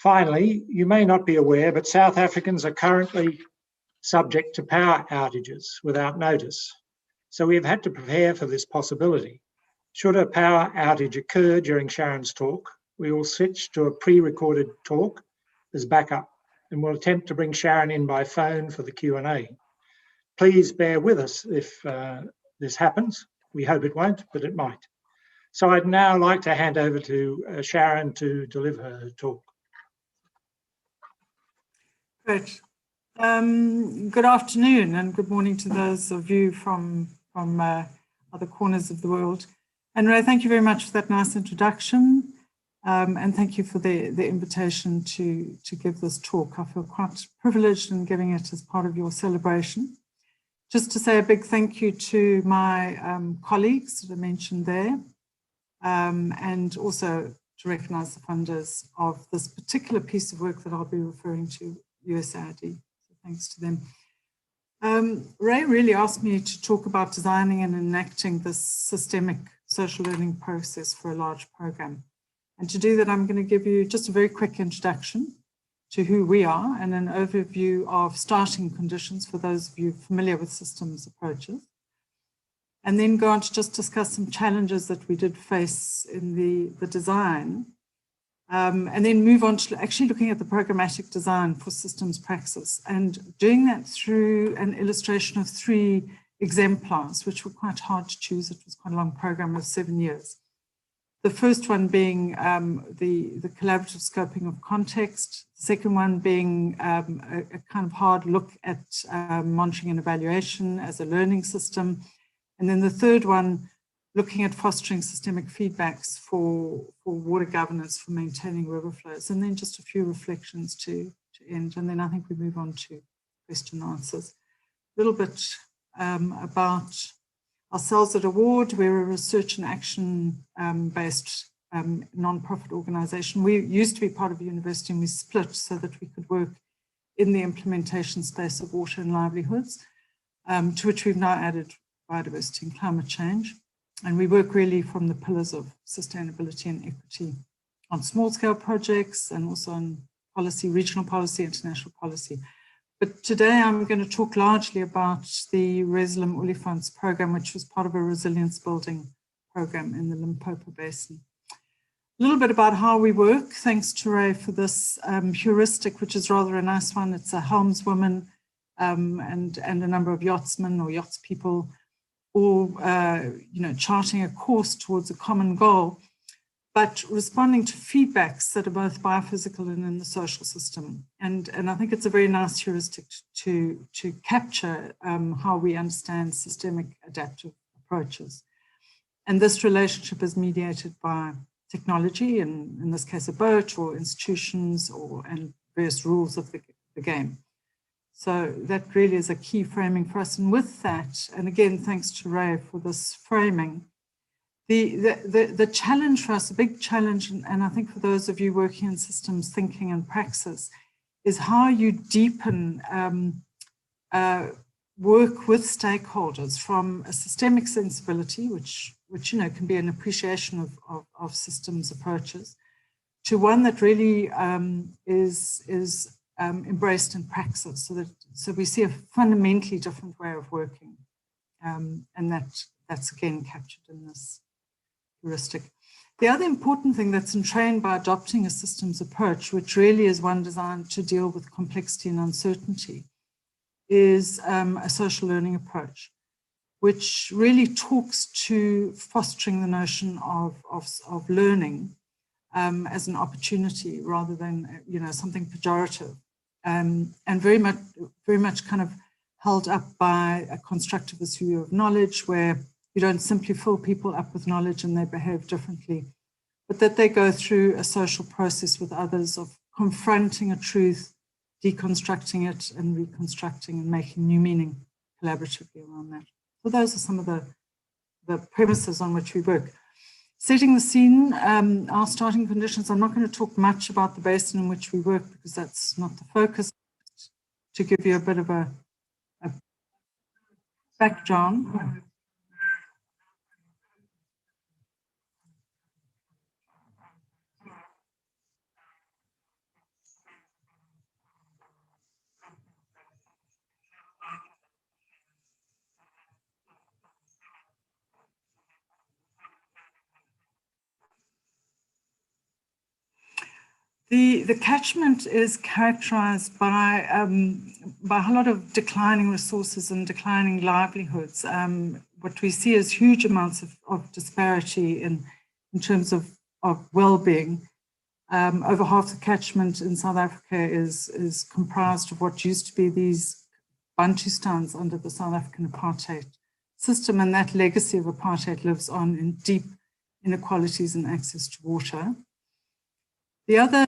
Finally, you may not be aware, but South Africans are currently subject to power outages without notice. So we have had to prepare for this possibility. Should a power outage occur during Sharon's talk, we will switch to a pre-recorded talk as backup, and we'll attempt to bring Sharon in by phone for the Q&A. Please bear with us if this happens. We hope it won't, but it might. So I'd now like to hand over to Sharon to deliver her talk. Great. Good afternoon and good morning to those of you from other corners of the world. And Ray, thank you very much for that nice introduction. And thank you for the invitation to give this talk. I feel quite privileged in giving it as part of your celebration. Just to say a big thank you to my colleagues that I mentioned there, and also to recognise the funders of this particular piece of work that I'll be referring to, USAID. So thanks to them. Ray really asked me to talk about designing and enacting this systemic social learning process for a large program. And to do that, I'm going to give you just a very quick introduction to who we are and an overview of starting conditions for those of you familiar with systems approaches. And then go on to just discuss some challenges that we did face in the design. And then move on to actually looking at the programmatic design for systems praxis and doing that through an illustration of 3 exemplars, which were quite hard to choose. It was quite a long program of 7 years. The first one being the collaborative scoping of context. The second one being a kind of hard look at monitoring and evaluation as a learning system. And then the third one, looking at fostering systemic feedbacks for water governance, for maintaining river flows. And then just a few reflections to end. And then I think we move on to question and answers. A little bit about ourselves at Award. We're a research and action based non-profit organisation. We used to be part of a university and we split so that we could work in the implementation space of water and livelihoods, to which we've now added biodiversity and climate change. And we work really from the pillars of sustainability and equity on small scale projects and also on policy, regional policy, international policy. But today I'm going to talk largely about the Resilium Olifants program, which was part of a resilience building program in the Limpopo Basin. A little bit about how we work. Thanks to Ray for this heuristic, which is rather a nice one. It's a helmswoman and a number of yachtsmen or yachtspeople, all charting a course towards a common goal, but responding to feedbacks that are both biophysical and in the social system. And I think it's a very nice heuristic to capture how we understand systemic adaptive approaches. And this relationship is mediated by technology, and in this case a boat, or institutions, and various rules of the game. So that really is a key framing for us. And with that, and again, thanks to Ray for this framing, the challenge for us, a big challenge, and I think for those of you working in systems thinking and praxis, is how you deepen work with stakeholders from a systemic sensibility, which can be an appreciation of systems approaches, to one that really is embraced in praxis, so we see a fundamentally different way of working, and that's again captured in this heuristic. The other important thing that's entrained by adopting a systems approach, which really is one designed to deal with complexity and uncertainty, is a social learning approach, which really talks to fostering the notion of learning as an opportunity rather than something pejorative. And very much kind of held up by a constructivist view of knowledge, where you don't simply fill people up with knowledge and they behave differently, but that they go through a social process with others of confronting a truth, deconstructing it and reconstructing and making new meaning collaboratively around that. So those are some of the premises on which we work. Setting the scene, our starting conditions. I'm not going to talk much about the basin in which we work because that's not the focus. To give you a bit of a background. The catchment is characterized by a lot of declining resources and declining livelihoods. What we see is huge amounts of disparity in terms of well-being. Over half the catchment in South Africa is comprised of what used to be these Bantustans under the South African apartheid system, and that legacy of apartheid lives on in deep inequalities in access to water. The other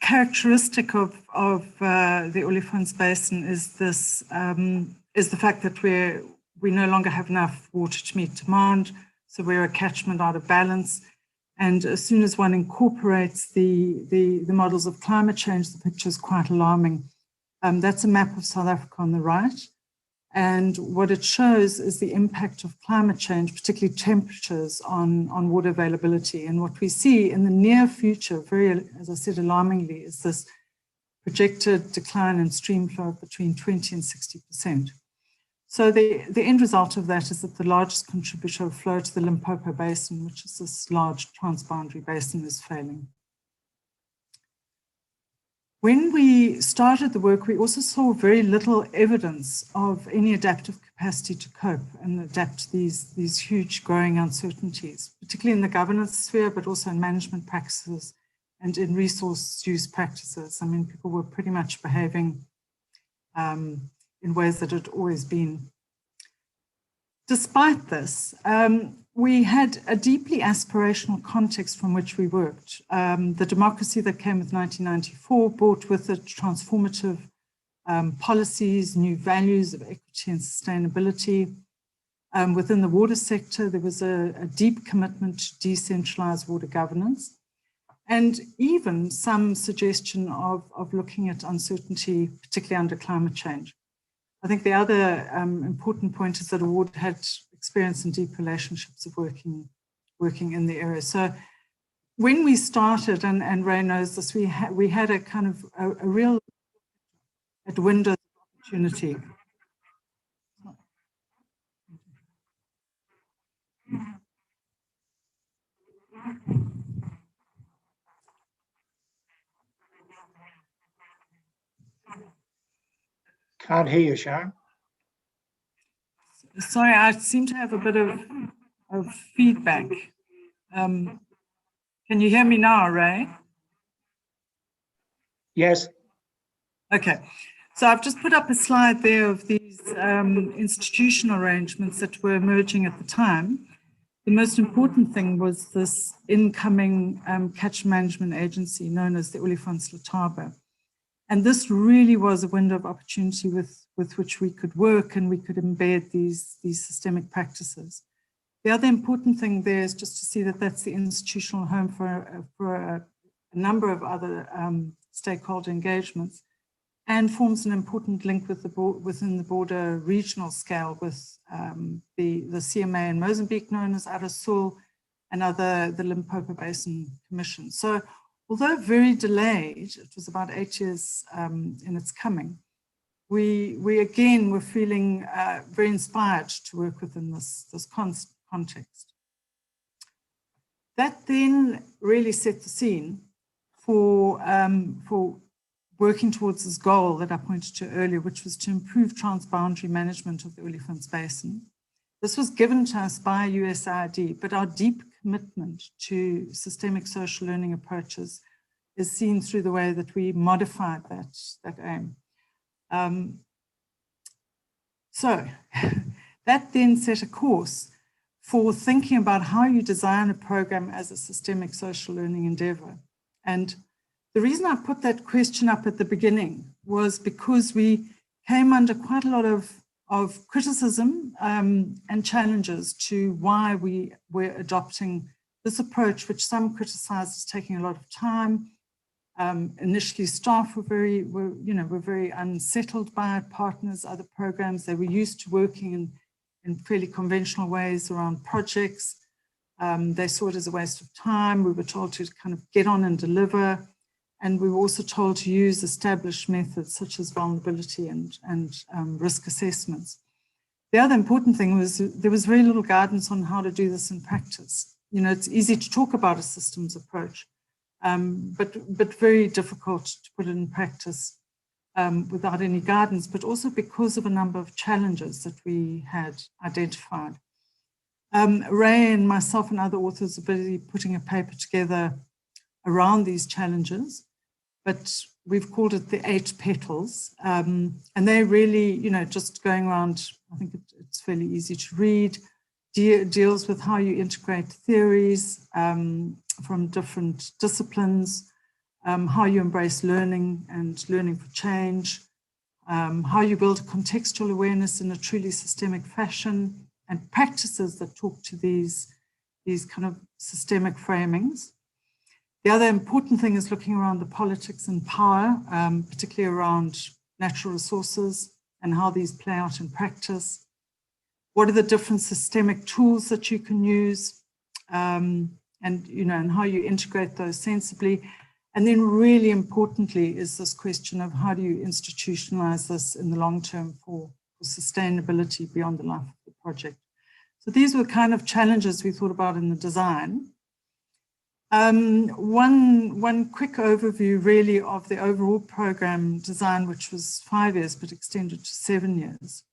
characteristic of the Olifants Basin is this is the fact that we no longer have enough water to meet demand, so we're a catchment out of balance. And as soon as one incorporates the models of climate change, the picture is quite alarming. That's a map of South Africa on the right. And what it shows is the impact of climate change, particularly temperatures, on water availability. And what we see in the near future, very, as I said, alarmingly, is this projected decline in stream flow of between 20 and 60%. So the end result of that is that the largest contributor of flow to the Limpopo Basin, which is this large transboundary basin, is failing. When we started the work, we also saw very little evidence of any adaptive capacity to cope and adapt to these huge growing uncertainties, particularly in the governance sphere, but also in management practices and in resource use practices. I mean, people were pretty much behaving in ways that had always been. Despite this, we had a deeply aspirational context from which we worked. The democracy that came with 1994 brought with it transformative policies, new values of equity and sustainability. Within the water sector, there was a deep commitment to decentralized water governance, and even some suggestion of looking at uncertainty, particularly under climate change. I think the other important point is that award had experience in deep relationships of working in the area. So when we started, and Ray knows this, we had a kind of a real window of opportunity. Can't hear you, Sharon. Sorry, I seem to have a bit of feedback. Can you hear me now, Ray? Yes. Okay. So I've just put up a slide there of these institutional arrangements that were emerging at the time. The most important thing was this incoming catch management agency known as the Olifants Letaba. And this really was a window of opportunity with which we could work, and we could embed these systemic practices. The other important thing there is just to see that that's the institutional home for a number of other stakeholder engagements, and forms an important link with within the broader regional scale with the CMA in Mozambique known as ARASUL and the Limpopo Basin Commission. So although very delayed, it was about 8 years in its coming, we again were feeling very inspired to work within this context. That then really set the scene for working towards this goal that I pointed to earlier, which was to improve transboundary management of the Olifants Basin. This was given to us by USAID, but our deep commitment to systemic social learning approaches is seen through the way that we modified that aim. So that then set a course for thinking about how you design a program as a systemic social learning endeavor. And the reason I put that question up at the beginning was because we came under quite a lot of criticism and challenges to why we were adopting this approach, which some criticized as taking a lot of time, initially staff were very unsettled by it, partners, other programs. They were used to working in fairly conventional ways around projects. They saw it as a waste of time. We were told to kind of get on and deliver. And we were also told to use established methods such as vulnerability and risk assessments. The other important thing was there was very little guidance on how to do this in practice. You know, it's easy to talk about a systems approach, but very difficult to put it in practice without any guidance, but also because of a number of challenges that we had identified. Ray and myself and other authors are busy putting a paper together around these challenges, but we've called it the 8 petals. And they're really, you know, just going around, I think it's fairly easy to read, deals with how you integrate theories from different disciplines, how you embrace learning and learning for change, how you build contextual awareness in a truly systemic fashion, and practices that talk to these kind of systemic framings. The other important thing is looking around the politics and power, particularly around natural resources and how these play out in practice. What are the different systemic tools that you can use, and how you integrate those sensibly. And then really importantly is this question of how do you institutionalize this in the long term for sustainability beyond the life of the project. So these were kind of challenges we thought about in the design. One quick overview really of the overall program design, which was 5 years, but extended to 7 years.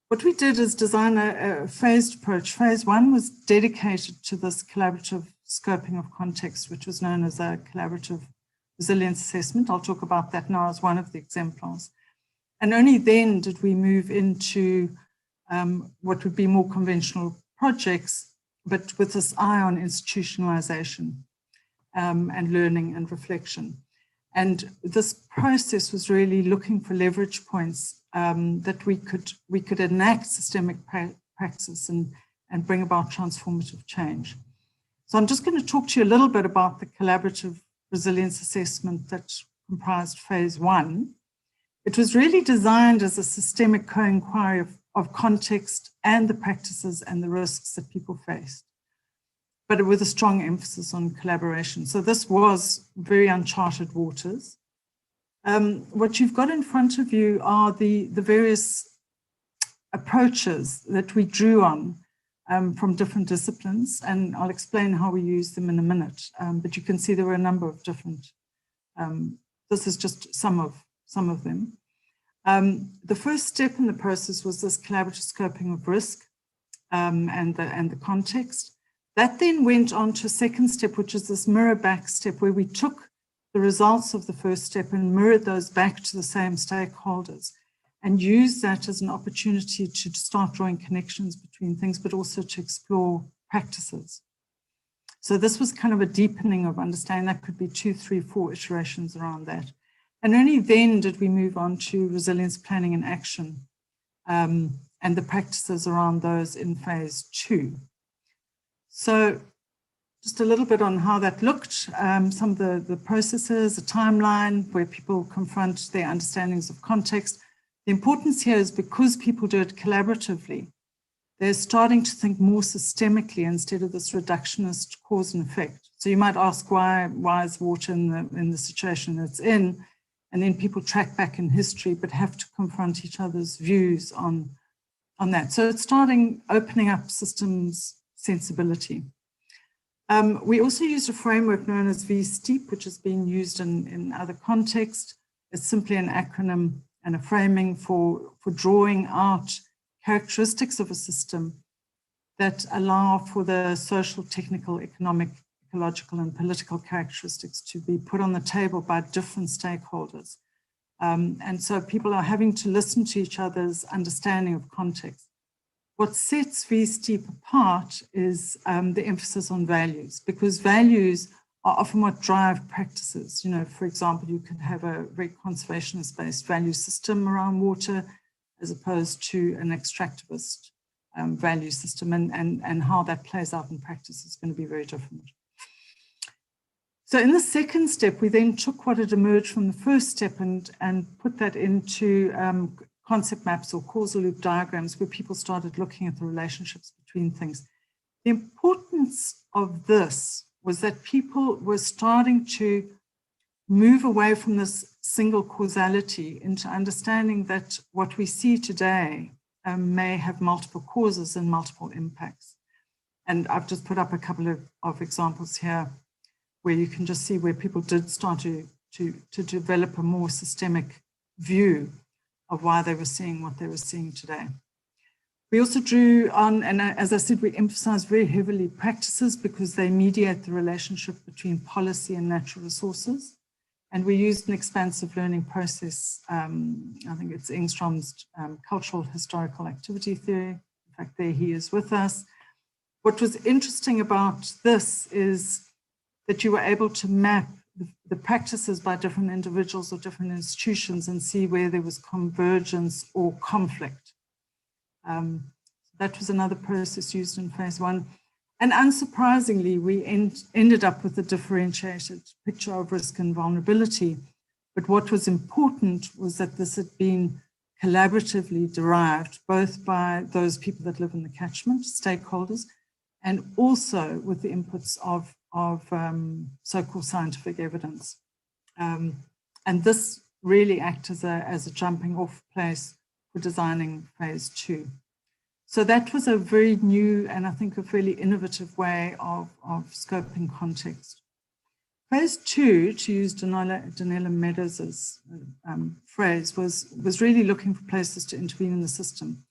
What we did is design a phased approach. Phase 1 was dedicated to this collaborative scoping of context, which was known as a collaborative resilience assessment. I'll talk about that now as one of the exemplars. And only then did we move into what would be more conventional projects, but with this eye on institutionalization and learning and reflection. And this process was really looking for leverage points that we could enact systemic praxis and bring about transformative change. So I'm just going to talk to you a little bit about the collaborative resilience assessment that comprised phase 1. It was really designed as a systemic co-inquiry of context and the practices and the risks that people faced, but with a strong emphasis on collaboration. So this was very uncharted waters. What you've got in front of you are the various approaches that we drew on from different disciplines, and I'll explain how we use them in a minute. But you can see there were a number of different, this is just some of them. The first step in the process was this collaborative scoping of risk and the context. That then went on to a second step, which is this mirror back step, where we took the results of the first step and mirrored those back to the same stakeholders and used that as an opportunity to start drawing connections between things, but also to explore practices. So this was kind of a deepening of understanding. That could be 2, 3, 4 iterations around that. And only then did we move on to resilience planning and action and the practices around those in phase 2. So just a little bit on how that looked, some of the processes, the timeline where people confront their understandings of context. The importance here is because people do it collaboratively, they're starting to think more systemically instead of this reductionist cause and effect. So you might ask why is water in the situation it's in? And then people track back in history, but have to confront each other's views on that. So it's opening up systems sensibility. We also used a framework known as VSTEEP, which has been used in other contexts. It's simply an acronym and a framing for drawing out characteristics of a system that allow for the social, technical, economic, ecological, and political characteristics to be put on the table by different stakeholders. And so people are having to listen to each other's understanding of context. What sets VSTEEP apart is the emphasis on values, because values are often what drive practices. You know, for example, you could have a very conservationist-based value system around water as opposed to an extractivist value system, and how that plays out in practice is going to be very different. So in the second step, we then took what had emerged from the first step and put that into concept maps or causal loop diagrams, where people started looking at the relationships between things. The importance of this was that people were starting to move away from this single causality into understanding that what we see today may have multiple causes and multiple impacts. And I've just put up a couple of examples here where you can just see where people did start to develop a more systemic view of why they were seeing what they were seeing today. We also drew on, and as I said, we emphasize very heavily practices because they mediate the relationship between policy and natural resources. And we used an expansive learning process. I think it's Engstrom's cultural historical activity theory. In fact, there he is with us. What was interesting about this is that you were able to map the practices by different individuals or different institutions and see where there was convergence or conflict. That was another process used in phase one. And unsurprisingly, we ended up with a differentiated picture of risk and vulnerability. But what was important was that this had been collaboratively derived, both by those people that live in the catchment, stakeholders, and also with the inputs of so-called scientific evidence. And this really acts as a jumping off place for designing phase two. So that was a very new and I think a fairly innovative way of scoping context. Phase two, to use Donella Meadows' phrase, was really looking for places to intervene in the system.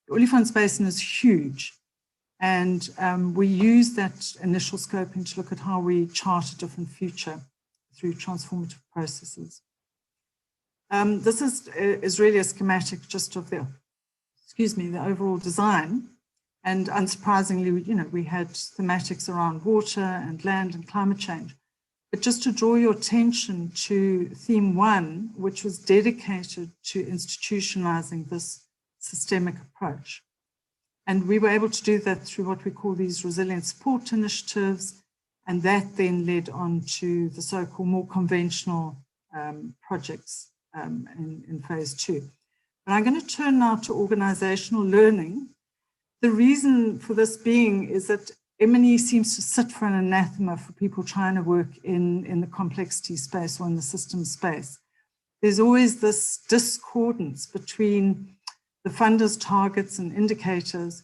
The Olifants Basin is huge, and we use that initial scoping to look at how we chart a different future through transformative processes. This is really a schematic just of the overall design. And unsurprisingly, we had thematics around water and land and climate change. But just to draw your attention to theme one, which was dedicated to institutionalizing this systemic approach. And we were able to do that through what we call these resilient support initiatives. And that then led on to the so-called more conventional projects in phase two. And I'm going to turn now to organizational learning. The reason for this being is that M&E seems to sit for an anathema for people trying to work in the complexity space or in the system space. There's always this discordance between the funders' targets and indicators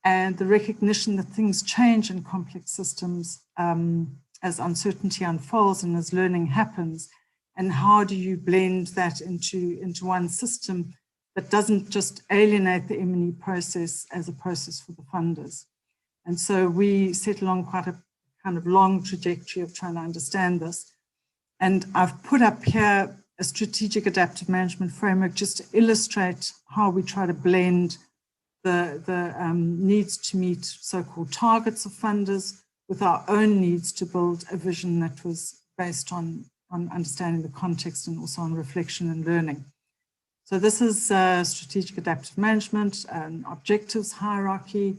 and the recognition that things change in complex systems as uncertainty unfolds and as learning happens. And how do you blend that into one system that doesn't just alienate the M&E process as a process for the funders? And so we set along quite a kind of long trajectory of trying to understand this. And I've put up here a strategic adaptive management framework just to illustrate how we try to blend the needs to meet so-called targets of funders with our own needs to build a vision that was based on understanding the context and also on reflection and learning. So this is strategic adaptive management, an objectives hierarchy.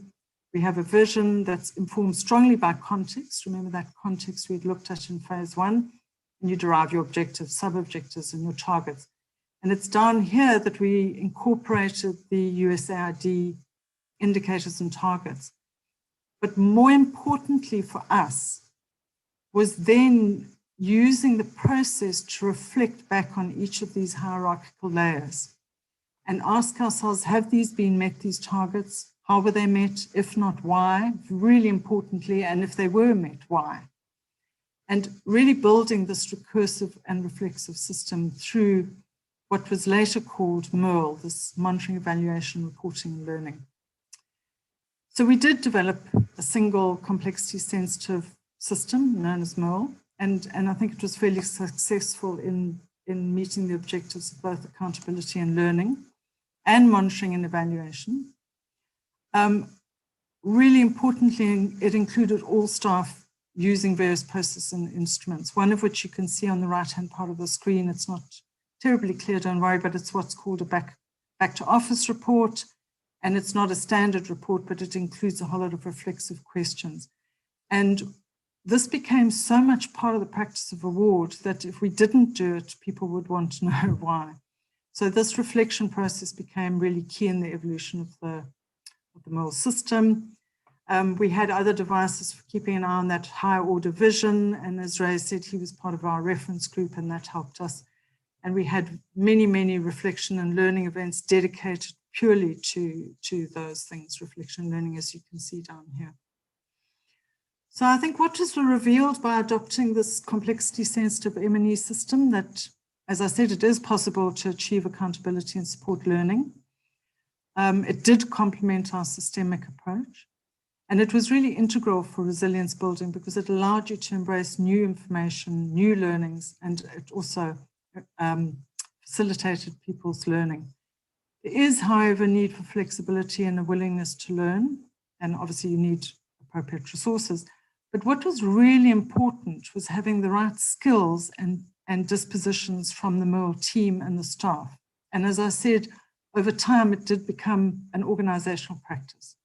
We have a vision that's informed strongly by context. Remember that context we'd looked at in phase one, and you derive your objectives, sub-objectives, and your targets. And it's down here that we incorporated the USAID indicators and targets. But more importantly for us was then using the process to reflect back on each of these hierarchical layers and ask ourselves, have these been met, these targets? How were they met? If not, why? Really importantly, and if they were met, why? And really building this recursive and reflexive system through what was later called MERL, this monitoring, evaluation, reporting, and learning. So we did develop a single complexity sensitive system known as MERL, and I think it was fairly successful in meeting the objectives of both accountability and learning and monitoring and evaluation. Really importantly, it included all staff using various processes and instruments, one of which you can see on the right-hand part of the screen. It's not terribly clear, don't worry, but it's what's called a back to office report. And it's not a standard report, but it includes a whole lot of reflexive questions. And this became so much part of the practice of award that if we didn't do it, people would want to know why. So this reflection process became really key in the evolution of the MOL system. We had other devices for keeping an eye on that higher order vision. And as Ray said, he was part of our reference group and that helped us. And we had many, many reflection and learning events dedicated purely to those things, reflection and learning, as you can see down here. So I think what was revealed by adopting this complexity sensitive M&E system that, as I said, it is possible to achieve accountability and support learning. It did complement our systemic approach. And it was really integral for resilience building because it allowed you to embrace new information, new learnings, and it also facilitated people's learning. There is, however, a need for flexibility and a willingness to learn, and obviously you need appropriate resources. But what was really important was having the right skills and dispositions from the MOL team and the staff. And as I said, over time, it did become an organizational practice.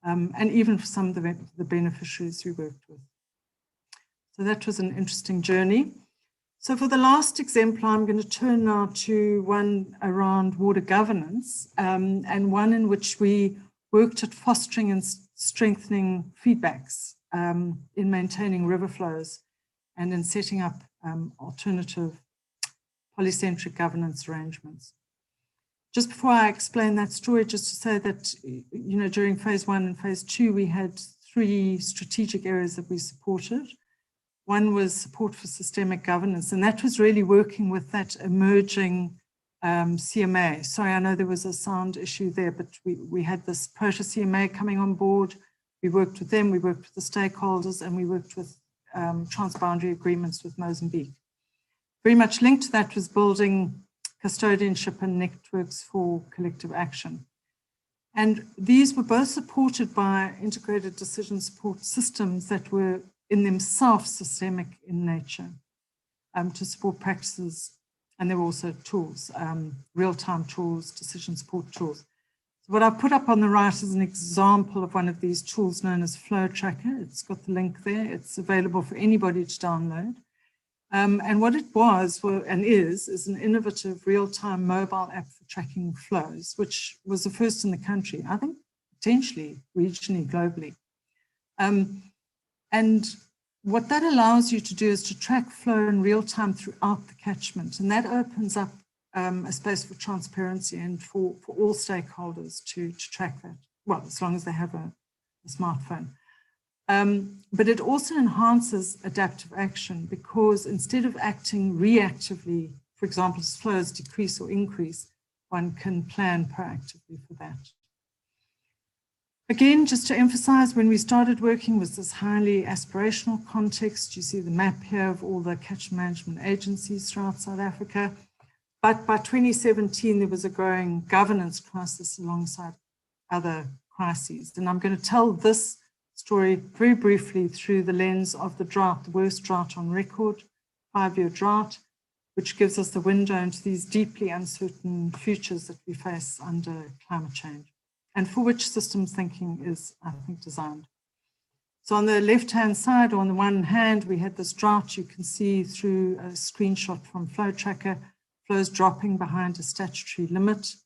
And even for some of the beneficiaries we worked with. So that was an interesting journey. So for the last exemplar, I'm going to turn now to one around water governance, and one in which we worked at fostering and strengthening feedbacks in maintaining river flows and in setting up alternative polycentric governance arrangements. Just before I explain that story, just to say that, you know, during phase 1 and phase 2, we had 3 strategic areas that we supported. One was support for systemic governance, and that was really working with that emerging CMA. Sorry, I know there was a sound issue there, but we had this proto-CMA coming on board. We worked with them, we worked with the stakeholders, and we worked with transboundary agreements with Mozambique. Very much linked to that was building custodianship and networks for collective action. And these were both supported by integrated decision support systems that were in themselves systemic in nature to support practices. And there were also tools, real-time tools, decision support tools. So what I've put up on the right is an example of one of these tools known as Flow Tracker. It's got the link there. It's available for anybody to download. And what it was and is an innovative real-time mobile app for tracking flows, which was the first in the country, I think potentially regionally, globally. And what that allows you to do is to track flow in real time throughout the catchment. And that opens up a space for transparency and for all stakeholders to track that, well, as long as they have a smartphone. But it also enhances adaptive action because instead of acting reactively, for example, as flows decrease or increase, one can plan proactively for that. Again, just to emphasize, when we started working was this highly aspirational context. You see the map here of all the catchment management agencies throughout South Africa. But by 2017, there was a growing governance crisis alongside other crises. And I'm going to tell this story very briefly through the lens of the drought, the worst drought on record, 5-year drought, which gives us the window into these deeply uncertain futures that we face under climate change, and for which systems thinking is, I think, designed. So on the left-hand side, or on the one hand, we had this drought. You can see through a screenshot from Flow Tracker, flows dropping behind a statutory limit.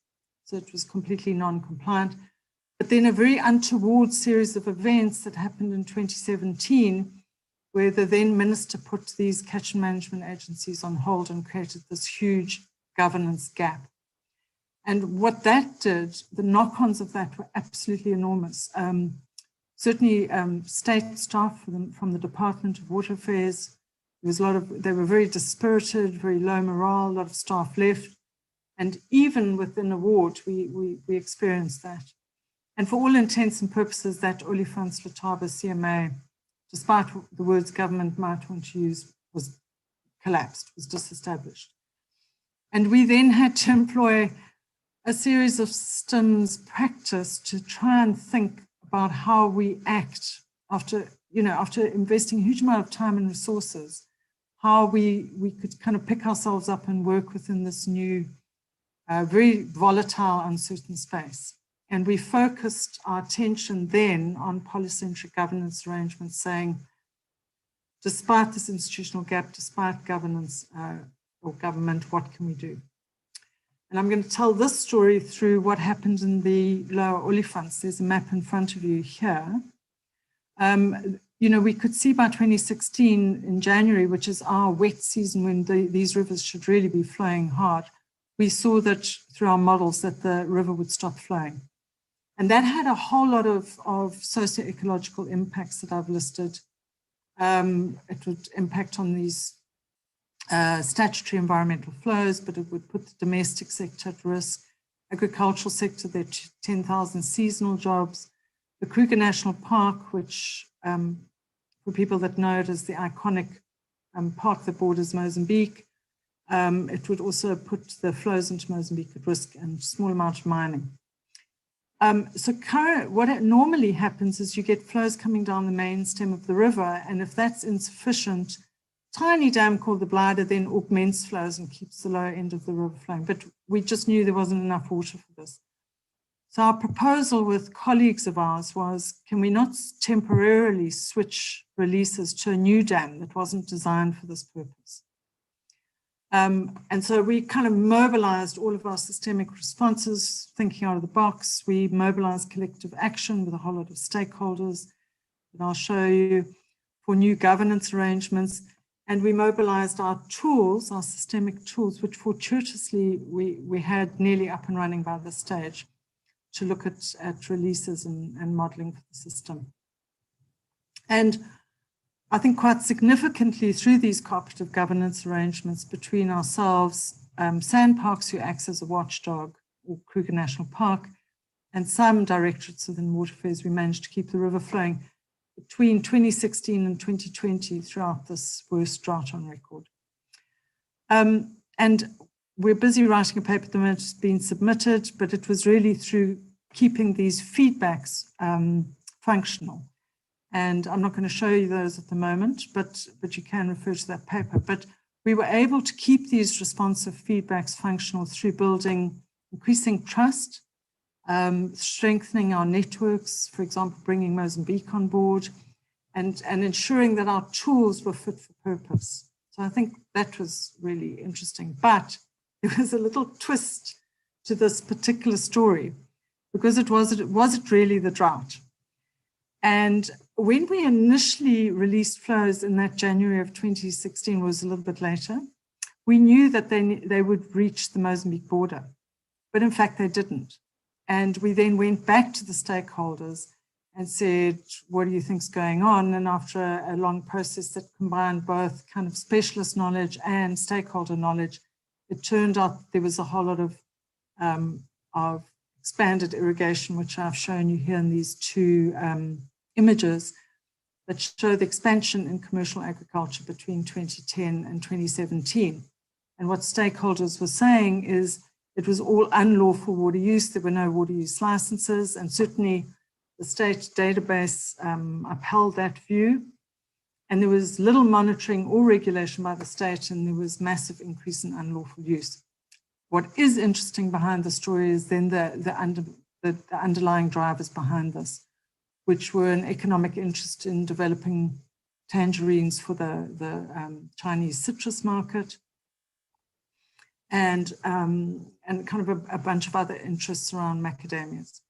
So it was completely non-compliant. But then a very untoward series of events that happened in 2017, where the then minister put these catchment management agencies on hold and created this huge governance gap. And what that did, the knock-ons of that were absolutely enormous. Certainly state staff from the Department of Water Affairs, there was they were very dispirited, very low morale, a lot of staff left. And even within award, we experienced that. And for all intents and purposes, that Olifantsletaba CMA, despite the words government might want to use, was collapsed, was disestablished. And we then had to employ a series of systems practice to try and think about how we act after investing a huge amount of time and resources, how we could kind of pick ourselves up and work within this new, very volatile, uncertain space. And we focused our attention then on polycentric governance arrangements, saying, despite this institutional gap, despite governance or government, what can we do? And I'm going to tell this story through what happened in the Lower Olifants. There's a map in front of you here. You know, we could see by 2016 in January, which is our wet season when these rivers should really be flowing hard, we saw that through our models that the river would stop flowing. And that had a whole lot of socio-ecological impacts that I've listed. It would impact on these statutory environmental flows, but it would put the domestic sector at risk, agricultural sector, there are 10,000 seasonal jobs, the Kruger National Park, which for people that know it as the iconic park that borders Mozambique, it would also put the flows into Mozambique at risk and small amount of mining. So what normally happens is you get flows coming down the main stem of the river, and if that's insufficient, tiny dam called the Blyder then augments flows and keeps the lower end of the river flowing. But we just knew there wasn't enough water for this. So our proposal with colleagues of ours was, can we not temporarily switch releases to a new dam that wasn't designed for this purpose? And so we kind of mobilized all of our systemic responses, thinking out of the box. We mobilized collective action with a whole lot of stakeholders that I'll show you, for new governance arrangements. And we mobilized our tools, our systemic tools, which fortuitously we had nearly up and running by this stage, to look at releases and modeling for the system. And I think quite significantly through these cooperative governance arrangements between ourselves, Sandparks, who acts as a watchdog, or Kruger National Park, and some directorates within Water Affairs, we managed to keep the river flowing between 2016 and 2020 throughout this worst drought on record. And we're busy writing a paper at the moment, it's been submitted, but it was really through keeping these feedbacks functional. And I'm not going to show you those at the moment, but you can refer to that paper. But we were able to keep these responsive feedbacks functional through building increasing trust, strengthening our networks, for example, bringing Mozambique on board, and ensuring that our tools were fit for purpose. So I think that was really interesting. But there was a little twist to this particular story, because was it really the drought? And when we initially released flows in that January of 2016, was a little bit later, we knew that they would reach the Mozambique border, but in fact they didn't. And we then went back to the stakeholders and said, what do you think's going on? And after a long process that combined both kind of specialist knowledge and stakeholder knowledge, it turned out there was a whole lot of expanded irrigation, which I've shown you here in these two images that show the expansion in commercial agriculture between 2010 and 2017. And what stakeholders were saying is it was all unlawful water use. There were no water use licenses, and certainly the state database upheld that view. And there was little monitoring or regulation by the state, and there was massive increase in unlawful use. What is interesting behind the story is then the underlying drivers behind this, which were an economic interest in developing tangerines for the Chinese citrus market, and kind of a bunch of other interests around macadamias.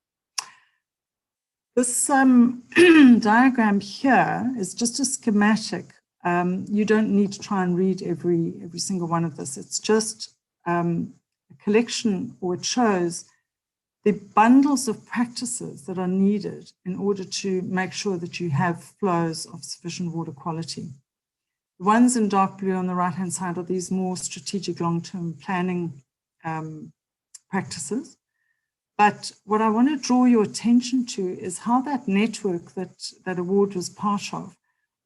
This diagram here is just a schematic. You don't need to try and read every single one of this. It's just a collection, or it shows the bundles of practices that are needed in order to make sure that you have flows of sufficient water quality. The ones in dark blue on the right-hand side are these more strategic long-term planning practices. But what I want to draw your attention to is how that network that award was part of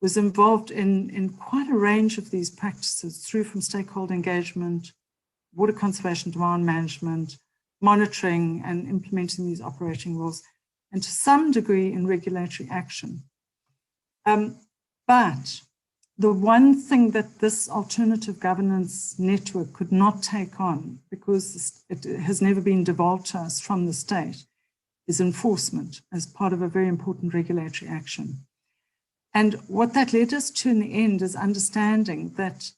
was involved in quite a range of these practices, through from stakeholder engagement, water conservation, demand management, monitoring and implementing these operating rules, and to some degree in regulatory action. But the one thing that this alternative governance network could not take on, because it has never been devolved to us from the state, is enforcement as part of a very important regulatory action. And what that led us to in the end is understanding that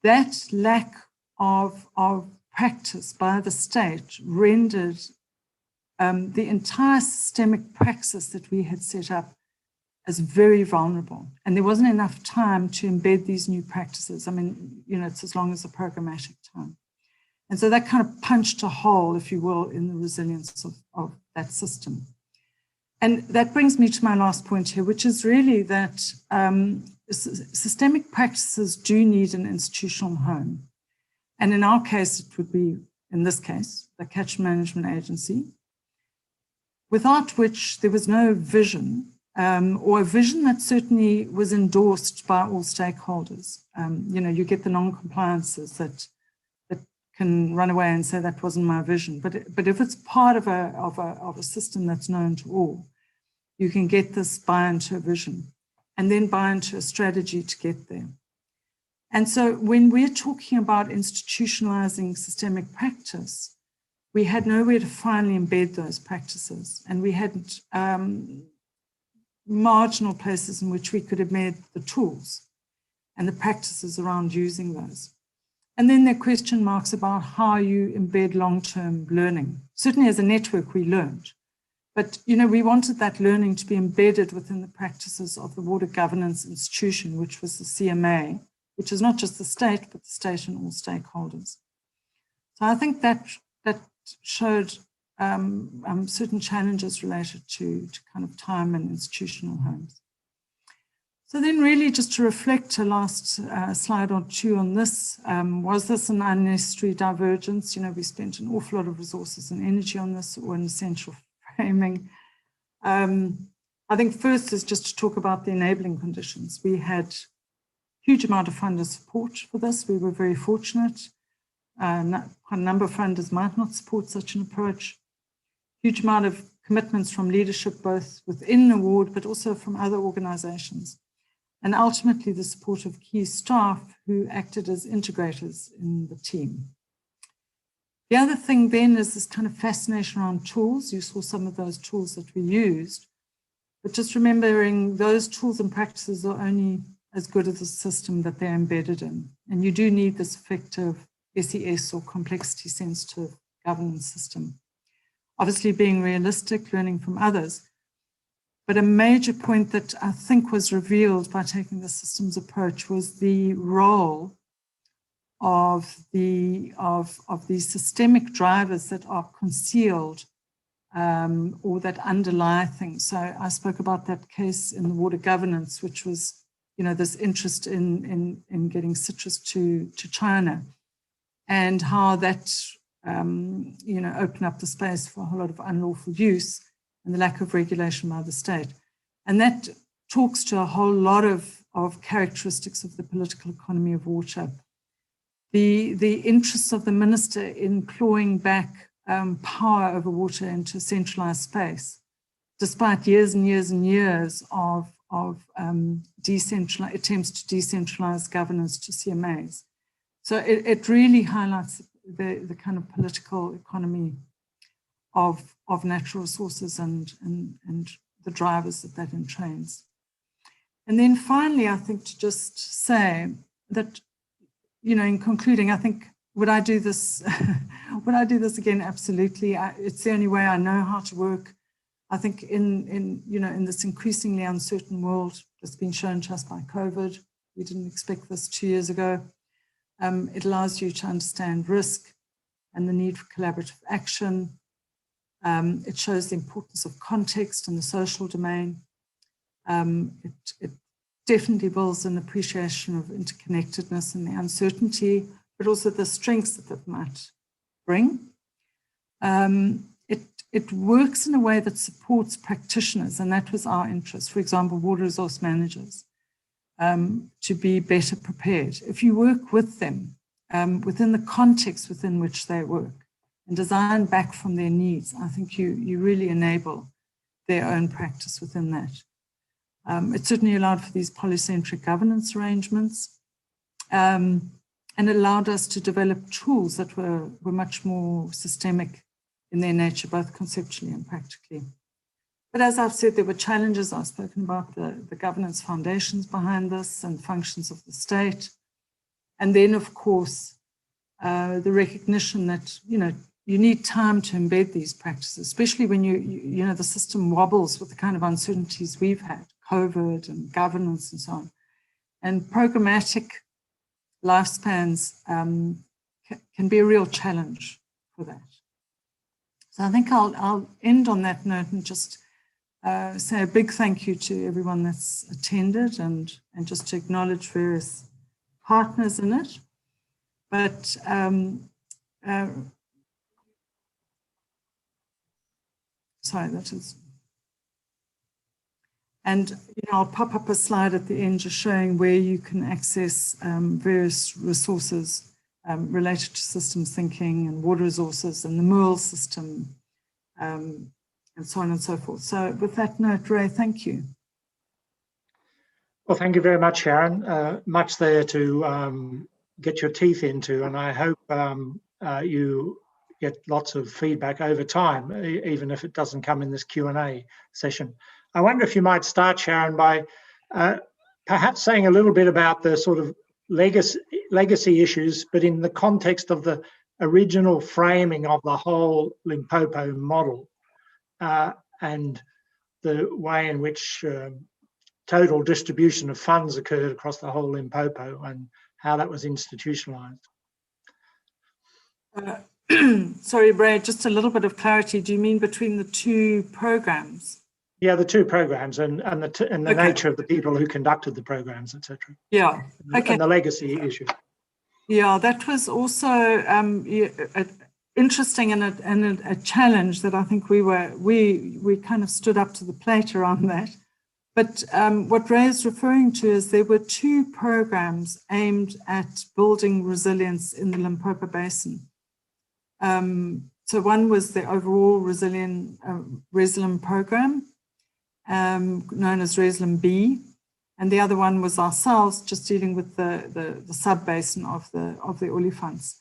that lack of practice by the state rendered the entire systemic praxis that we had set up as very vulnerable. And there wasn't enough time to embed these new practices. I mean, you know, it's as long as the programmatic time. And so that kind of punched a hole, if you will, in the resilience of that system. And that brings me to my last point here, which is really that systemic practices do need an institutional home. And in our case, it would be, in this case, the Catchment Management Agency, without which there was no vision, or a vision that certainly was endorsed by all stakeholders. You know, you get the non-compliances that can run away and say that wasn't my vision. But if it's part of a system that's known to all, you can get this buy into a vision and then buy into a strategy to get there. And so when we're talking about institutionalizing systemic practice, we had nowhere to finally embed those practices. And we had marginal places in which we could embed the tools and the practices around using those. And then there are question marks about how you embed long-term learning. Certainly as a network, we learned. But, you know, we wanted that learning to be embedded within the practices of the water governance institution, which was the CMA, which is not just the state, but the state and all stakeholders. So I think that showed certain challenges related to kind of time and institutional homes. So then really just to reflect a last slide or two on this, was this an unnecessary divergence? You know, we spent an awful lot of resources and energy on this, or an essential framing. I think first is just to talk about the enabling conditions. We had huge amount of funder support for this. We were very fortunate. Quite a number of funders might not support such an approach. Huge amount of commitments from leadership, both within the ward, but also from other organizations. And ultimately the support of key staff who acted as integrators in the team. The other thing then is this kind of fascination around tools. You saw some of those tools that we used, but just remembering those tools and practices are only as good as the system that they're embedded in. And you do need this effective SES or complexity sensitive governance system. Obviously being realistic, learning from others. But a major point that I think was revealed by taking the systems approach was the role of these systemic drivers that are concealed or that underlie things. So I spoke about that case in the water governance, which was, you know, this interest in getting citrus to China, and how that you know, opened up the space for a whole lot of unlawful use and the lack of regulation by the state. And that talks to a whole lot of characteristics of the political economy of water. The interests of the minister in clawing back power over water into a centralized space, despite years and years and years of attempts to decentralize governance to CMAs. So it really highlights the kind of political economy of natural resources and the drivers that entrains. And then finally, I think to just say that, you know, in concluding, I think, would I do this? Would I do this again? Absolutely. It's the only way I know how to work. I think in this increasingly uncertain world that's been shown to us by COVID, we didn't expect this 2 years ago. It allows you to understand risk and the need for collaborative action. It shows the importance of context in the social domain. It definitely builds an appreciation of interconnectedness and the uncertainty, but also the strengths that might bring. It works in a way that supports practitioners, and that was our interest. For example, water resource managers, to be better prepared. If you work with them within the context within which they work and design back from their needs, I think you really enable their own practice within that. It certainly allowed for these polycentric governance arrangements, and it allowed us to develop tools that were much more systemic in their nature, both conceptually and practically. But as I've said, there were challenges. I've spoken about the governance foundations behind this and functions of the state. And then, of course, the recognition that, you need time to embed these practices, especially when the system wobbles with the kind of uncertainties we've had, COVID and governance and so on. And programmatic lifespans can be a real challenge for that. So I think I'll end on that note and just say a big thank you to everyone that's attended and just to acknowledge various partners in it. But sorry, that is. And I'll pop up a slide at the end just showing where you can access various resources related to systems thinking and water resources and the Merle system and so on and so forth. So with that note, Ray, thank you. Well, thank you very much, Sharon. Much there to get your teeth into, and I hope you get lots of feedback over time, even if it doesn't come in this Q&A session. I wonder if you might start, Sharon, by perhaps saying a little bit about the sort of legacy issues, but in the context of the original framing of the whole Limpopo model and the way in which total distribution of funds occurred across the whole Limpopo and how that was institutionalized. Sorry, Brad, just a little bit of clarity. Do you mean between the two programs? Yeah, the two programs and the nature of the people who conducted the programs, etc. Yeah, okay. And the legacy issue. Yeah, that was also interesting and a challenge that I think we kind of stood up to the plate around that. But what Ray is referring to is there were two programs aimed at building resilience in the Limpopo Basin. So one was the overall Resilium program, known as Resilium B, and the other one was ourselves, just dealing with the sub-basin of the Olifants.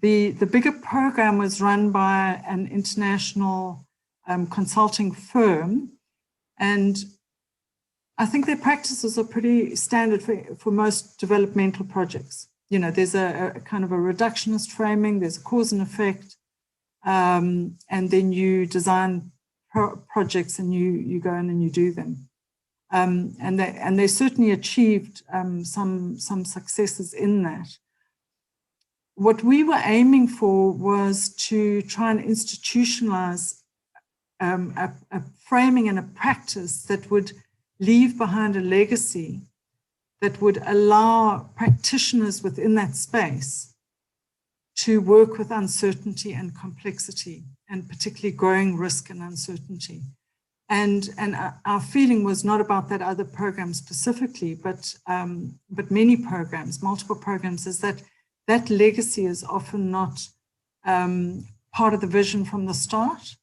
The bigger program was run by an international consulting firm, and I think their practices are pretty standard for most developmental projects. There's a kind of a reductionist framing, there's a cause and effect, and then you design projects and you go in and you do them. And they certainly achieved some successes in that. What we were aiming for was to try and institutionalize a framing and a practice that would leave behind a legacy that would allow practitioners within that space to work with uncertainty and complexity, and particularly growing risk and uncertainty. And our feeling was not about that other program specifically, but many programs, multiple programs, is that legacy is often not part of the vision from the start,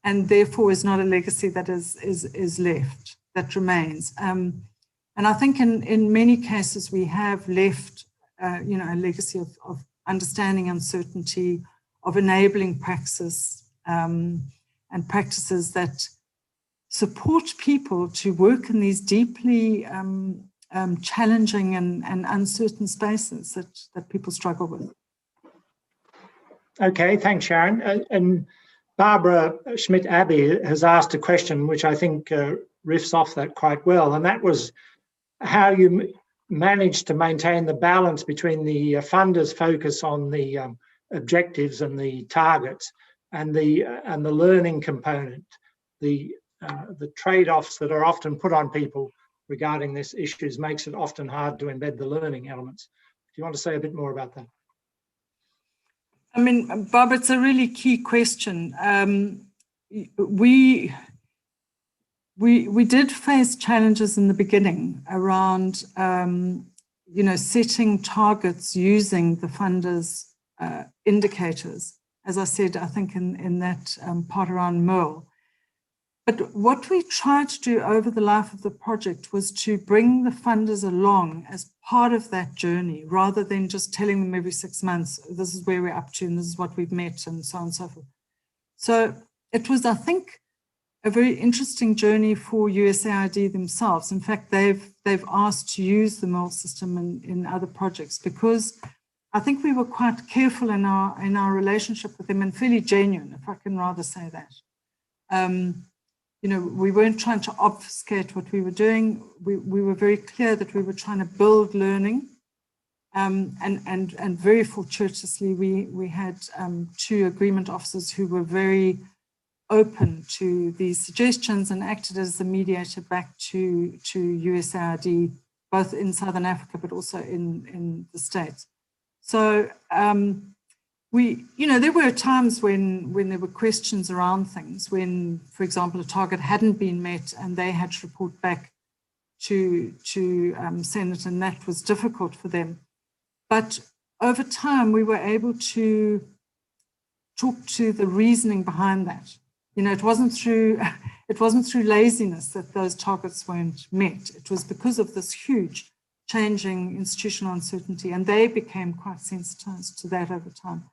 and therefore is not a legacy that is left, that remains. And I think in many cases we have left, a legacy of understanding uncertainty, of enabling praxis, and practices that support people to work in these deeply challenging and uncertain spaces that people struggle with. Okay, thanks, Sharon. And Barbara Schmidt-Abbey has asked a question which I think riffs off that quite well, and that was how you managed to maintain the balance between the funders' focus on the objectives and the targets and the learning component, the trade-offs that are often put on people regarding these issues makes it often hard to embed the learning elements. Do you want to say a bit more about that? I mean, Bob, it's a really key question. We did face challenges in the beginning around, setting targets using the funders' indicators. As I said, I think in that part around Merle. But what we tried to do over the life of the project was to bring the funders along as part of that journey, rather than just telling them every 6 months, this is where we're up to and this is what we've met and so on and so forth. So it was, I think, a very interesting journey for USAID themselves. In fact, they've asked to use the MIL system in other projects, because I think we were quite careful in our relationship with them, and fairly genuine, if I can rather say that. You know, we weren't trying to obfuscate what we were doing. We were very clear that we were trying to build learning. And very fortuitously, we had 2 agreement officers who were very open to these suggestions and acted as the mediator back to USAID, both in Southern Africa, but also in the States. So you know, there were times when there were questions around things, when, for example, a target hadn't been met and they had to report back to Senate, and that was difficult for them. But over time, we were able to talk to the reasoning behind that. You know, it wasn't through laziness that those targets weren't met. It was because of this huge changing institutional uncertainty, and they became quite sensitized to that over time.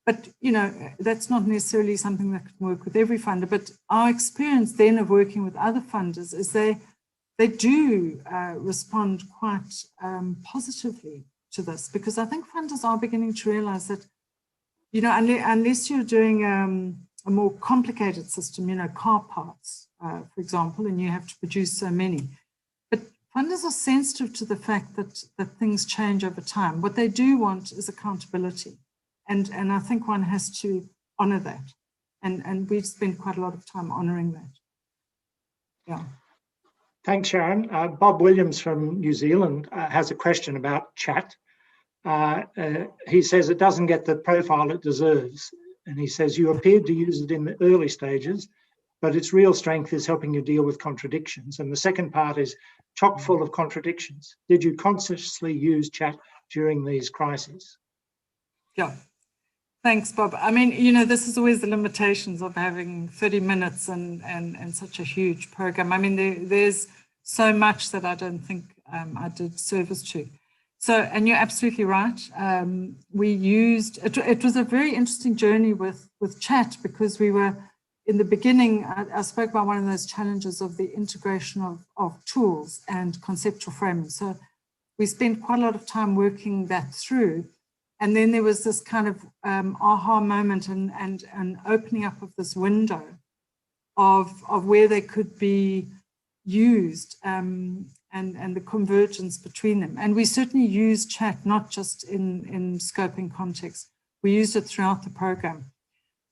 But, you know, that's not necessarily something that can work with every funder. But our experience then of working with other funders is they do respond quite positively to this, because I think funders are beginning to realize that, you know, unless you're doing a more complicated system, you know, car parts, for example, and you have to produce so many. But funders are sensitive to the fact that things change over time. What they do want is accountability. And I think one has to honor that. And we've spent quite a lot of time honoring that. Yeah. Thanks, Sharon. Bob Williams from New Zealand has a question about chat. He says it doesn't get the profile it deserves. And he says, you appeared to use it in the early stages, but its real strength is helping you deal with contradictions. And the second part is chock full of contradictions. Did you consciously use chat during these crises? Yeah. Thanks, Bob. I mean, you know, this is always the limitations of having 30 minutes and such a huge program. I mean, there's so much that I don't think I did service to. So, and you're absolutely right. We used, it was a very interesting journey with chat, because we were, in the beginning, I spoke about one of those challenges of the integration of tools and conceptual framing. So we spent quite a lot of time working that through. And then there was this kind of aha moment and opening up of this window of where they could be used and the convergence between them. And we certainly used chat, not just in scoping context. We used it throughout the program.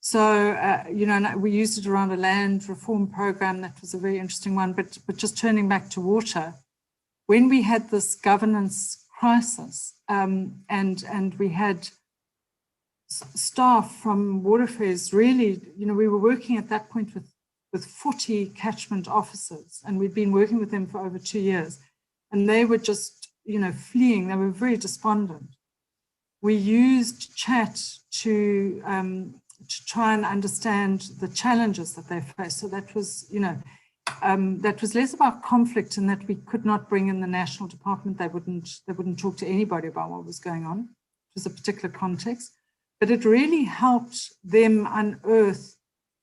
So, you know, we used it around a land reform program. That was a very interesting one. But just turning back to water, when we had this governance crisis, and we had staff from Water Affairs, really, you know, we were working at that point with 40 catchment officers, and we'd been working with them for over 2 years, and they were just, you know, fleeing. They were very despondent. We used chat to try and understand the challenges that they faced. So that was, you know, that was less about conflict, in that we could not bring in the national department. They wouldn't talk to anybody about what was going on. It was a particular context, but it really helped them unearth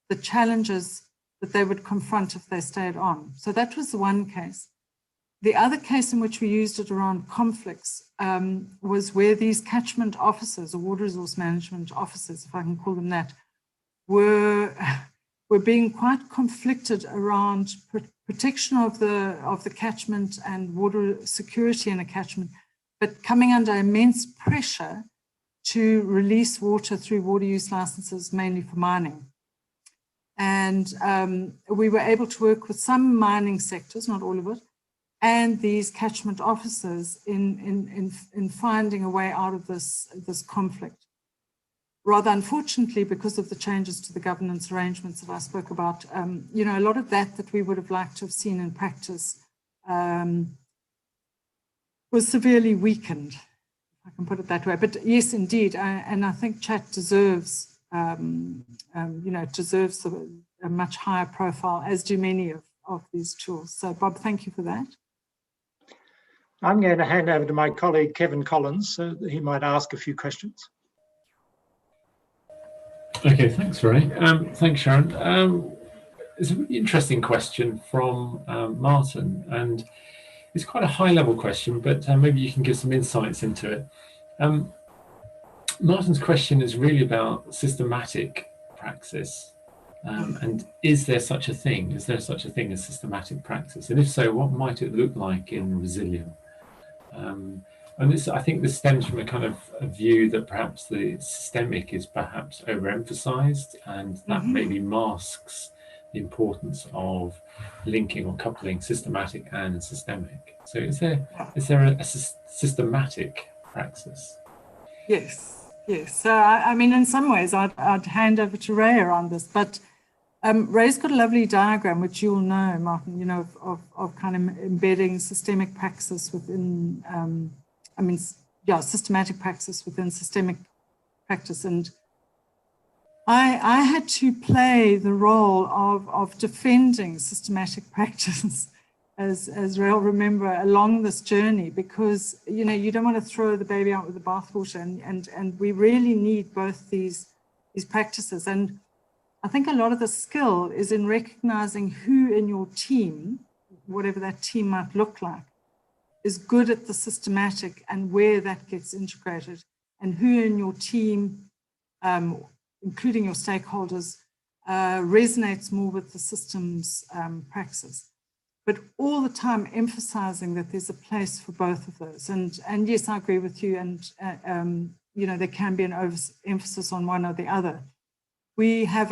the challenges that they would confront if they stayed on. So that was the one case. The other case in which we used it around conflicts was where these catchment officers, or water resource management officers, if I can call them that, were being quite conflicted around protection of the catchment and water security in a catchment, but coming under immense pressure to release water through water use licenses, mainly for mining. And we were able to work with some mining sectors, not all of it, and these catchment officers in finding a way out of this conflict. Rather unfortunately, because of the changes to the governance arrangements that I spoke about, you know, a lot of that we would have liked to have seen in practice was severely weakened, if I can put it that way. But yes, indeed, and I think chat deserves it deserves a much higher profile, as do many of these tools. So Bob, thank you for that. I'm going to hand over to my colleague, Kevin Collins, so that he might ask a few questions. Okay, thanks, Ray. Thanks, Sharon. It's a really interesting question from Martin, and it's quite a high-level question, but maybe you can give some insights into it. Martin's question is really about systematic praxis, and is there such a thing? Is there such a thing as systematic praxis? And if so, what might it look like in Resilient? And this, I think this stems from a kind of a view that perhaps the systemic is perhaps overemphasized, and that maybe masks the importance of linking or coupling systematic and systemic. So is there a systematic praxis? Yes. So I mean, in some ways, I'd hand over to Ray around this, but Ray's got a lovely diagram, which you'll know, Martin, of kind of embedding systemic praxis within, systematic praxis within systemic practice. And I had to play the role of defending systematic practice, as Ray will remember, along this journey, because, you don't want to throw the baby out with the bathwater, and we really need both these practices. And I think a lot of the skill is in recognizing who in your team, whatever that team might look like, is good at the systematic and where that gets integrated, and who in your team, including your stakeholders, resonates more with the systems praxis. But all the time emphasizing that there's a place for both of those. And yes, I agree with you. And, there can be an overemphasis on one or the other. We have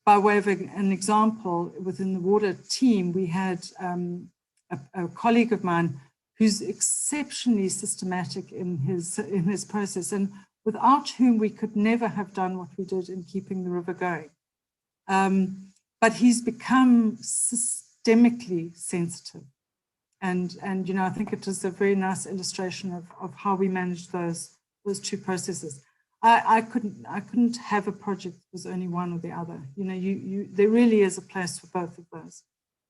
by way of an example, within the water team, we had a colleague of mine who's exceptionally systematic in his process, and without whom we could never have done what we did in keeping the river going. But he's become systemically sensitive. And I think it is a very nice illustration of how we manage those two processes. I couldn't have a project that was only one or the other. There really is a place for both of those.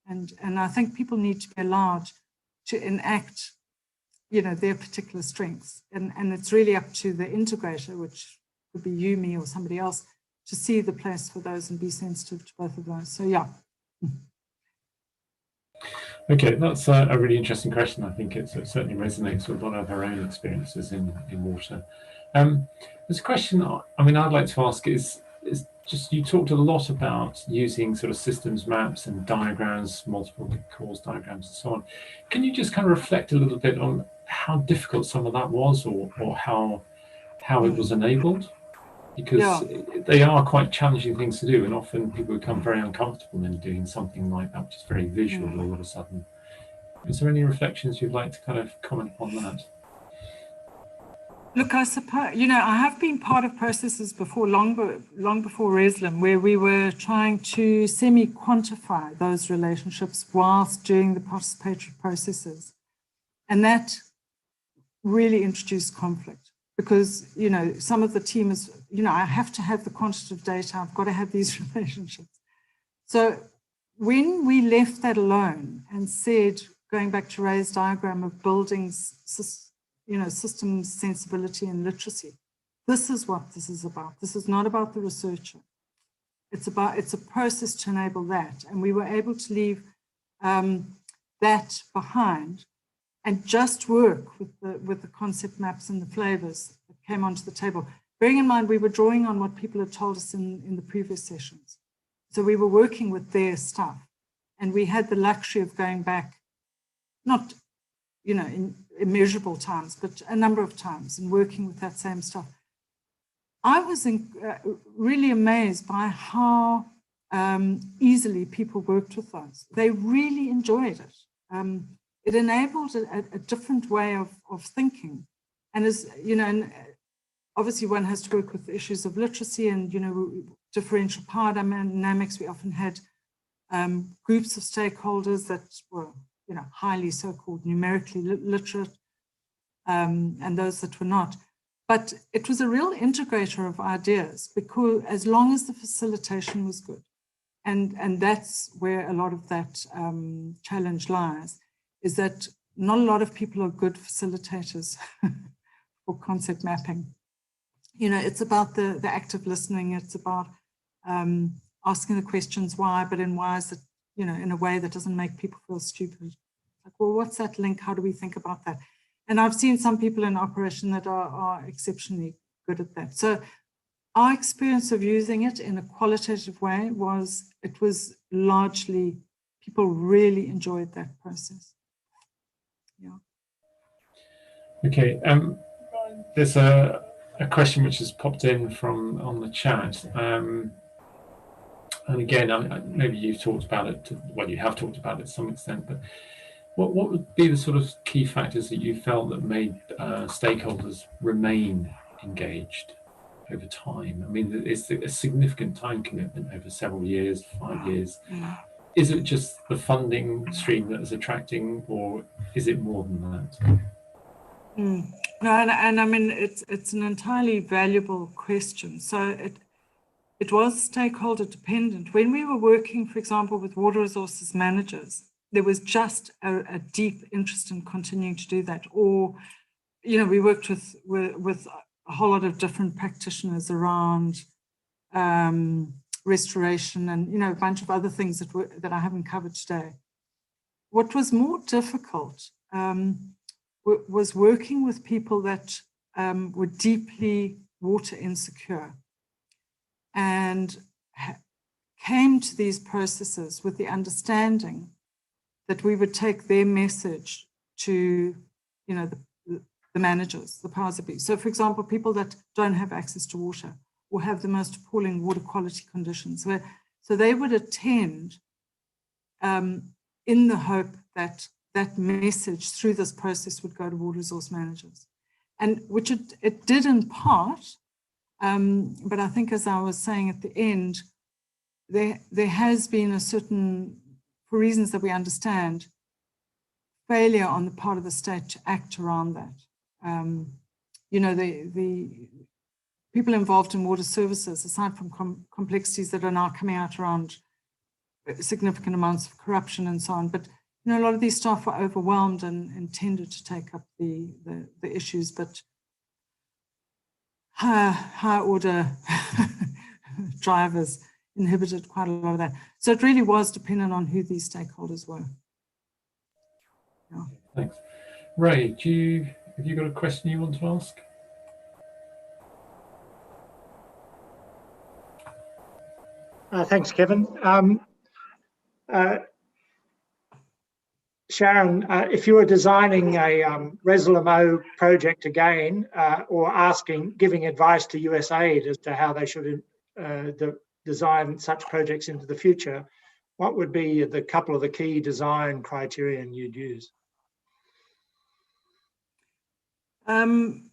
And I think people need to be allowed to enact, their particular strengths. And it's really up to the integrator, which could be you, me, or somebody else, to see the place for those and be sensitive to both of those. So, yeah. Okay, that's a really interesting question. I think it certainly resonates with one of our own experiences in water. There's a question, I'd like to ask is just, you talked a lot about using sort of systems maps and diagrams, multiple cause diagrams and so on. Can you just kind of reflect a little bit on how difficult some of that was, or how it was enabled? Because they are quite challenging things to do, and often people become very uncomfortable in doing something like that, which is very visual all of a sudden. Is there any reflections you'd like to kind of comment upon that? Look, I suppose, I have been part of processes before, long before Reslim, where we were trying to semi-quantify those relationships whilst doing the participatory processes. And that really introduced conflict, because, some of the team is, I have to have the quantitative data, I've got to have these relationships. So when we left that alone and said, going back to Ray's diagram of building systems sensibility and literacy, this is what this is about. This is not about the researcher. It's a process to enable that. And we were able to leave that behind and just work with the concept maps and the flavors that came onto the table. Bearing in mind, we were drawing on what people had told us in the previous sessions. So we were working with their stuff, and we had the luxury of going back, not, in immeasurable times, but a number of times, and working with that same stuff. I was really amazed by how easily people worked with those. They really enjoyed it. It enabled a different way of thinking. And as and obviously one has to work with issues of literacy and, differential power dynamics. We often had groups of stakeholders that were, highly so-called numerically literate, and those that were not. But it was a real integrator of ideas, because as long as the facilitation was good, and that's where a lot of that challenge lies, is that not a lot of people are good facilitators for concept mapping. You know, it's about the active listening. It's about asking the questions why, but in ways that, you know, in a way that doesn't make people feel stupid. Like, well, what's that link? How do we think about that? And I've seen some people in operation that are exceptionally good at that. So our experience of using it in a qualitative way was, it was largely, people really enjoyed that process. Yeah. Okay. There's a question which has popped in from on the chat. And again, maybe you've talked about it, well, you have talked about it to some extent, but what would be the sort of key factors that you felt that made stakeholders remain engaged over time? I mean, it's a significant time commitment over several years, 5 years. Is it just the funding stream that is attracting, or is it more than that? No, and I mean, it's an entirely valuable question. So it was stakeholder dependent. When we were working, for example, with water resources managers, there was just a deep interest in continuing to do that. Or, you know, we worked with a whole lot of different practitioners around restoration and, you know, a bunch of other things that I haven't covered today. What was more difficult was working with people that were deeply water insecure and came to these processes with the understanding that we would take their message to, you know, the managers, the powers that be. So, for example, people that don't have access to water or have the most appalling water quality conditions, so they would attend in the hope that that message through this process would go to water resource managers, and which it did in part. But I think, as I was saying at the end, there has been a certain, for reasons that we understand, failure on the part of the state to act around that. You know, the people involved in water services, aside from complexities that are now coming out around significant amounts of corruption and so on, but you know, a lot of these staff were overwhelmed and intended to take up the issues, but high order drivers inhibited quite a lot of that. So it really was dependent on who these stakeholders were. Yeah. Thanks. Ray, have you got a question you want to ask? Thanks, Kevin. Sharon, if you were designing a Resolimo project again, or giving advice to USAID as to how they should design such projects into the future, what would be the couple of the key design criterion you'd use? It's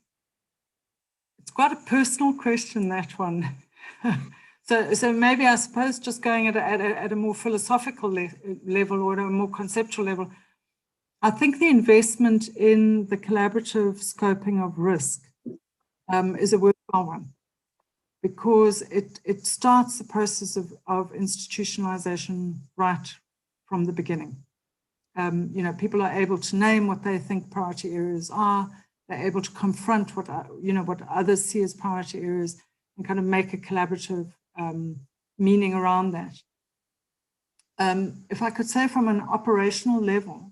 quite a personal question, that one. So maybe, I suppose, just going at a more philosophical level or at a more conceptual level, I think the investment in the collaborative scoping of risk is a worthwhile one, because it starts the process of institutionalization right from the beginning. You know, people are able to name what they think priority areas are. They're able to confront what others see as priority areas and kind of make a collaborative meaning around that. If I could say, from an operational level,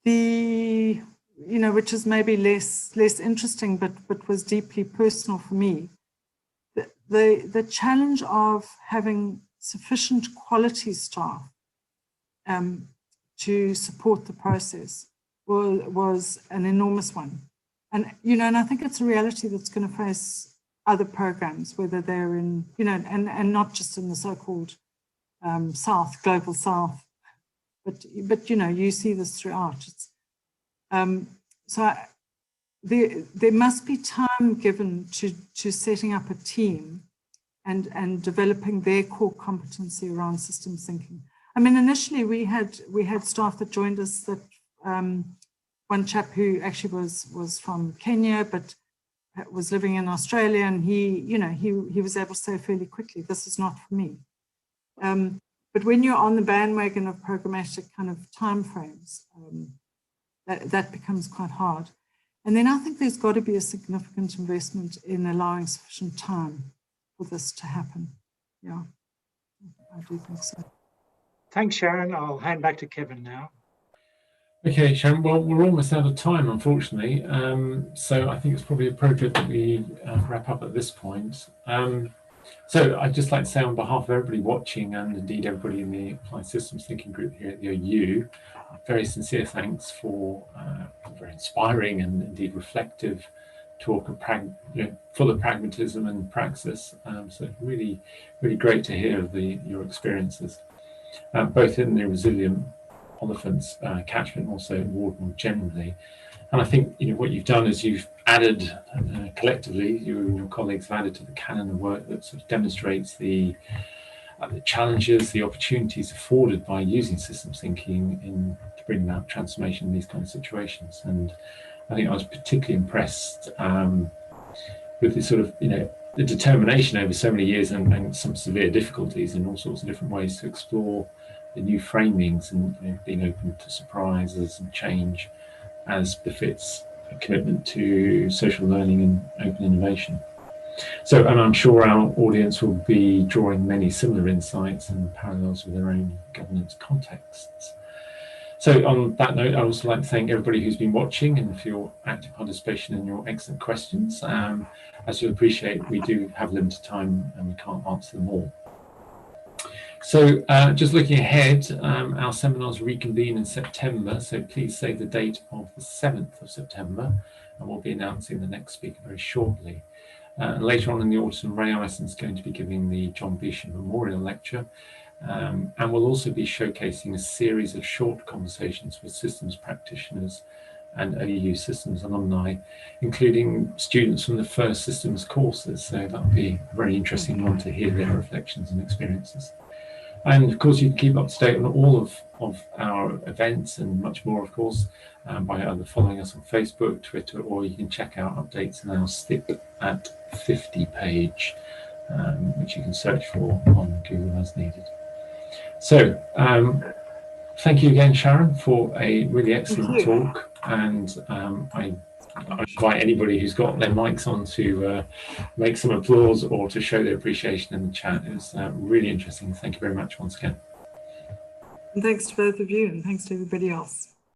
which is maybe less interesting, but was deeply personal for me, the challenge of having sufficient quality staff to support the process was an enormous one. And, you know, and I think it's a reality that's going to face other programs, whether they're in, you know, and not just in the so-called South, global South, but you know, you see this throughout. There must be time given to setting up a team and developing their core competency around systems thinking. I mean, initially we had staff that joined us, that one chap who actually was from Kenya, but was living in Australia, and he was able to say fairly quickly, this is not for me. But when you're on the bandwagon of programmatic kind of timeframes, that becomes quite hard. And then I think there's got to be a significant investment in allowing sufficient time for this to happen. Yeah, I do think so. Thanks, Sharon. I'll hand back to Kevin now. Okay, Sharon, well, we're almost out of time, unfortunately. So I think it's probably appropriate that we wrap up at this point. So I'd just like to say on behalf of everybody watching, and indeed everybody in the Applied Systems Thinking Group here at the OU, very sincere thanks for a very inspiring and indeed reflective talk, and full of pragmatism and praxis. So really, really great to hear your experiences, both in the resilient olifants catchment, also ward more generally. And I think what you've done is you've added collectively, you and your colleagues have added to the canon of work that sort of demonstrates the challenges, the opportunities afforded by using systems thinking to bring about transformation in these kind of situations. And I think I was particularly impressed with the sort of the determination over so many years and some severe difficulties in all sorts of different ways to explore the new framings and being open to surprises and change as befits a commitment to social learning and open innovation. So, and I'm sure our audience will be drawing many similar insights and parallels with their own governance contexts. So on that note, I would also like to thank everybody who's been watching and for your active participation and your excellent questions. As you'll appreciate, we do have limited time and we can't answer them all. So just looking ahead, our seminars reconvene in September, so please save the date of the 7th of September, and we'll be announcing the next speaker very shortly. Later on in the autumn, Ray Ison is going to be giving the John Beesham Memorial Lecture, and we'll also be showcasing a series of short conversations with systems practitioners and OU systems alumni, including students from the first systems courses, so that'll be a very interesting one to hear their reflections and experiences. And of course, you can keep up to date on all of our events and much more, of course, by either following us on Facebook, Twitter, or you can check out updates on our Stick at 50 page, which you can search for on Google as needed. So thank you again, Sharon, for a really excellent talk. And I invite anybody who's got their mics on to make some applause or to show their appreciation in the chat. It was really interesting. Thank you very much once again. And thanks to both of you, and thanks to everybody else.